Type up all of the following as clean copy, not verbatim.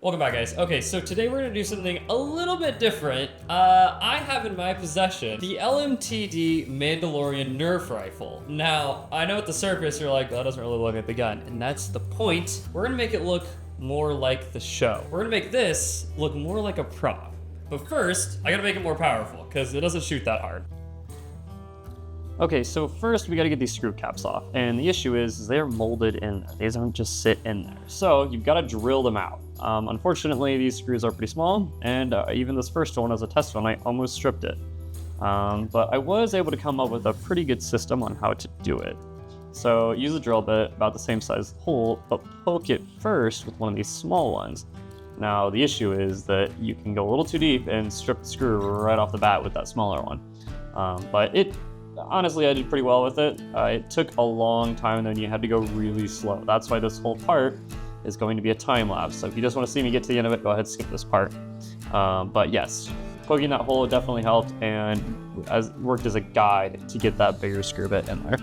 Welcome back, guys. Okay, so today we're gonna do something a little bit different. I have in my possession the LMTD Mandalorian Nerf rifle. Now, I know at the surface you're like, that doesn't really look like the gun, and that's the point. We're gonna make it look more like the show. We're gonna make this look more like a prop. But first, I gotta make it more powerful, because it doesn't shoot that hard. Okay, so first we gotta get these screw caps off, and the issue is they're molded in there. They don't just sit in there. So you've gotta drill them out. Unfortunately, these screws are pretty small, and even this first one as a test one, I almost stripped it. But I was able to come up with a pretty good system on how to do it. So use a drill bit about the same size hole, but poke it first with one of these small ones. Now the issue is that you can go a little too deep and strip the screw right off the bat with that smaller one. Honestly, I did pretty well with it. It took a long time, and then you had to go really slow. That's why this whole part is going to be a time lapse. So if you just want to see me get to the end of it, go ahead and skip this part. But yes, poking that hole definitely helped and worked as a guide to get that bigger screw bit in there.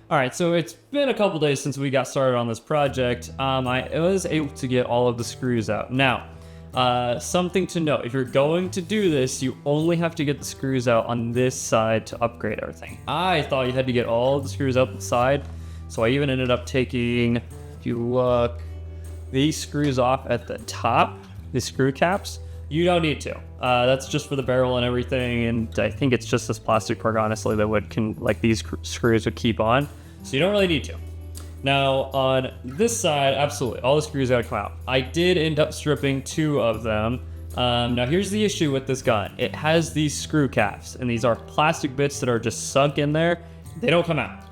All right, so it's been a couple days since we got started on this project. I was able to get all of the screws out. Now, something to note, if you're going to do this, you only have to get the screws out on this side to upgrade everything. I thought you had to get all of the screws out the side, so I even ended up taking, if you look, these screws off at the top, the screw caps. You don't need to. That's just for the barrel and everything, and I think it's just this plastic part, honestly, that these screws would keep on. So you don't really need to. Now, on this side, absolutely, all the screws gotta come out. I did end up stripping 2 of them. Now, here's the issue with this gun. It has these screw caps, and these are plastic bits that are just sunk in there. They don't come out.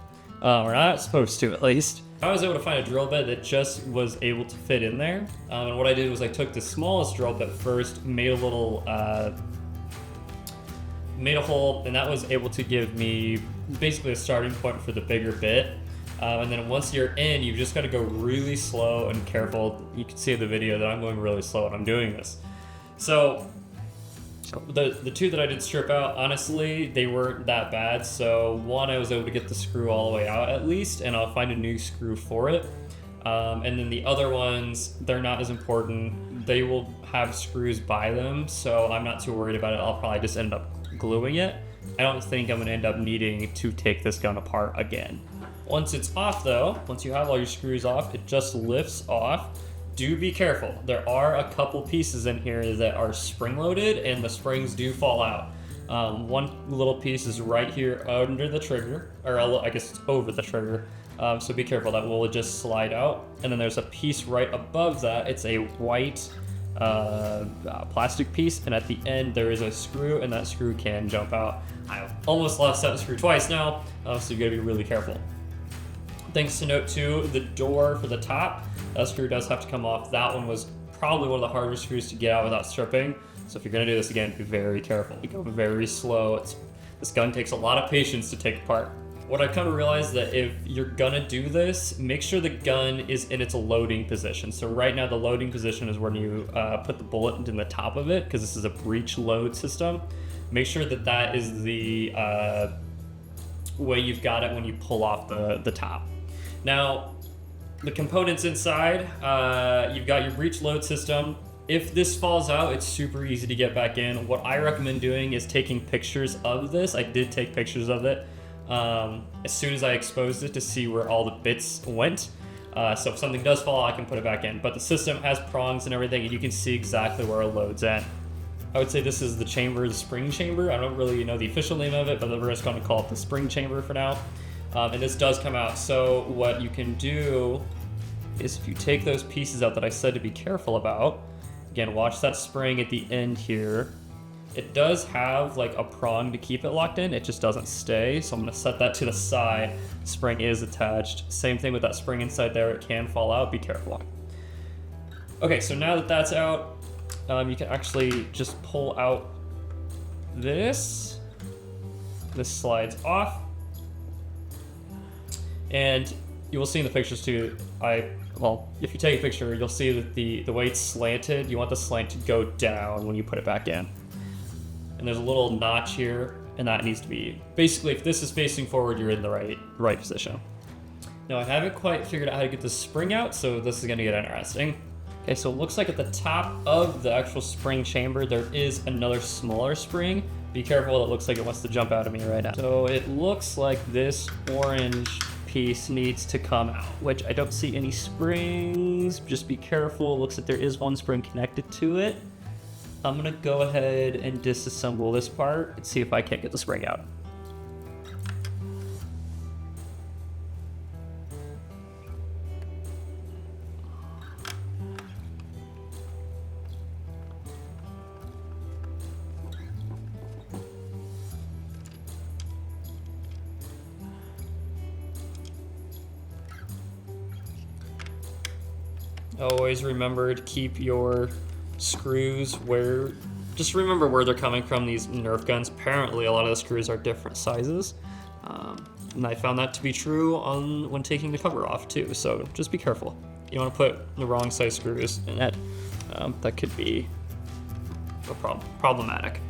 We're not supposed to, at least. I was able to find a drill bit that just was able to fit in there. And what I did was I took the smallest drill bit first, made a little made a hole, and that was able to give me basically a starting point for the bigger bit. And then once you're in, you've just got to go really slow and careful. You can see in the video that I'm going really slow when I'm doing this. So the two that I did strip out, honestly, they weren't that bad. So one, I was able to get the screw all the way out at least, and I'll find a new screw for it. And then the other ones, they're not as important. They will have screws by them, so I'm not too worried about it. I'll probably just end up gluing it. I don't think I'm gonna end up needing to take this gun apart again. Once it's off though, once you have all your screws off, it just lifts off. Do be careful. There are a couple pieces in here that are spring loaded and the springs do fall out. One little piece is right here under the trigger, or I guess it's over the trigger. So be careful, that will just slide out. And then there's a piece right above that. It's a white plastic piece, and at the end there is a screw, and that screw can jump out. I almost lost that screw twice now, so you gotta be really careful. Things to note too, the door for the top, that screw does have to come off. That one was probably one of the hardest screws to get out without stripping. So if you're gonna do this again, be very careful. You go very slow. This gun takes a lot of patience to take apart. What I've come to realize that if you're gonna do this, make sure the gun is in its loading position. So right now the loading position is when you put the bullet in the top of it, because this is a breech load system. Make sure that that is the way you've got it when you pull off the top. Now, the components inside, you've got your breech load system. If this falls out, it's super easy to get back in. What I recommend doing is taking pictures of this. I did take pictures of it as soon as I exposed it to see where all the bits went. So if something does fall, I can put it back in. But the system has prongs and everything, and you can see exactly where it loads in. I would say this is the chamber, the spring chamber. I don't really know the official name of it, but we're just going to call it the spring chamber for now. And this does come out. So what you can do is if you take those pieces out that I said to be careful about, again, watch that spring at the end here. It does have like a prong to keep it locked in. It just doesn't stay. So I'm gonna set that to the side. Spring is attached. Same thing with that spring inside there. It can fall out, be careful. Okay, so now that that's out, you can actually just pull out this. This slides off. And you will see in the pictures too, well, if you take a picture, you'll see that the way it's slanted, you want the slant to go down when you put it back in. And there's a little notch here, and that needs to be, basically if this is facing forward, you're in the right position. Now I haven't quite figured out how to get the spring out, so this is gonna get interesting. Okay, so it looks like at the top of the actual spring chamber, there is another smaller spring. Be careful, it looks like it wants to jump out at me right now. So it looks like this orange piece needs to come out, which I don't see any springs. Just be careful. It looks like there is one spring connected to it. I'm gonna go ahead and disassemble this part and see if I can't get the spring out. Always remember to keep your screws just remember where they're coming from, these Nerf guns. Apparently a lot of the screws are different sizes. And I found that to be true when taking the cover off too, so just be careful. You don't want to put the wrong size screws in it. That could be problematic.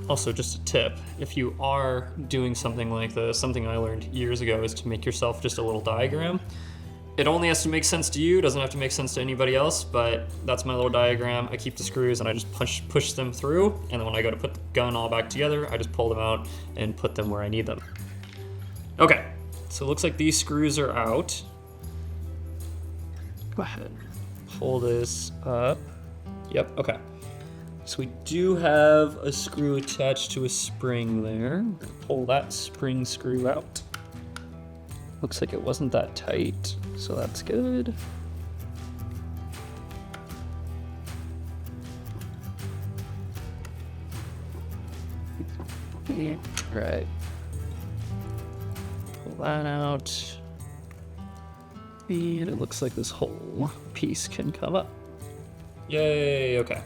Also, just a tip, if you are doing something like this, something I learned years ago is to make yourself just a little diagram. It only has to make sense to you, doesn't have to make sense to anybody else, but that's my little diagram. I keep the screws and I just push them through, and then when I go to put the gun all back together, I just pull them out and put them where I need them. Okay, so it looks like these screws are out. Go ahead, pull this up. Yep, okay. So we do have a screw attached to a spring there. Pull that spring screw out. Looks like it wasn't that tight, so that's good. Right. Pull that out. And it looks like this whole piece can come up. Yay, okay.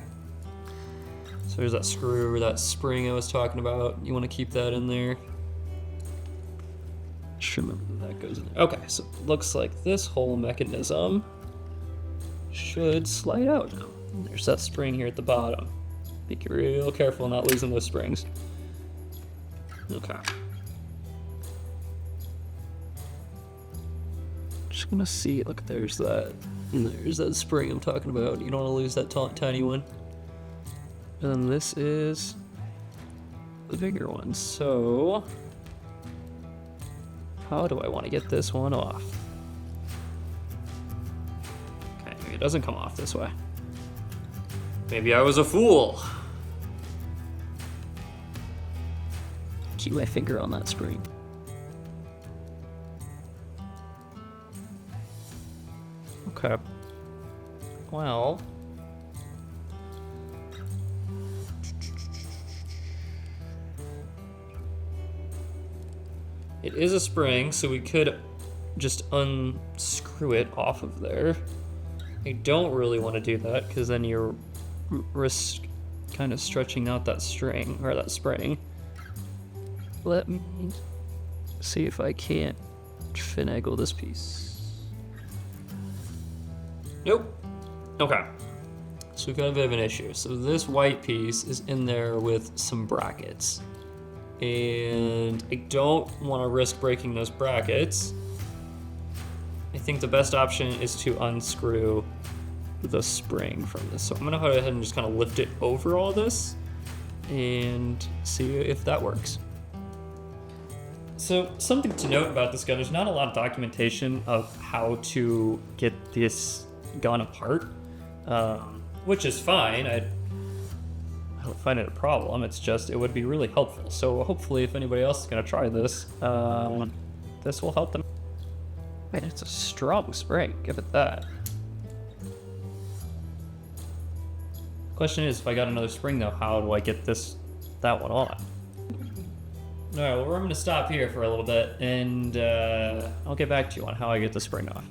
So there's that screw or that spring I was talking about. You want to keep that in there. Remember that goes in there. Okay, so it looks like this whole mechanism should slide out now. There's that spring here at the bottom. Be real careful not losing those springs. Okay. Just gonna see, look, there's that spring I'm talking about. You don't want to lose that tiny one. And then this is the bigger one. So how do I want to get this one off? Okay, maybe it doesn't come off this way. Maybe I was a fool. Keep my finger on that spring. Okay. Well. It is a spring, so we could just unscrew it off of there. I don't really want to do that, because then you're risk kind of stretching out that string, or that spring. Let me see if I can't finagle this piece. Nope. Okay. So we've got a bit of an issue. So this white piece is in there with some brackets. And I don't want to risk breaking those brackets. I think the best option is to unscrew the spring from this. So I'm gonna go ahead and just kind of lift it over all this and see if that works. So something to note about this gun, there's not a lot of documentation of how to get this gun apart, which is fine. I don't find it a problem. It's just, it would be really helpful. So hopefully if anybody else is gonna try this, this will help them. Man, it's a strong spring, give it that. Question is, if I got another spring though, how do I get that one on? All right, well, we're gonna stop here for a little bit, and I'll get back to you on how I get the spring off.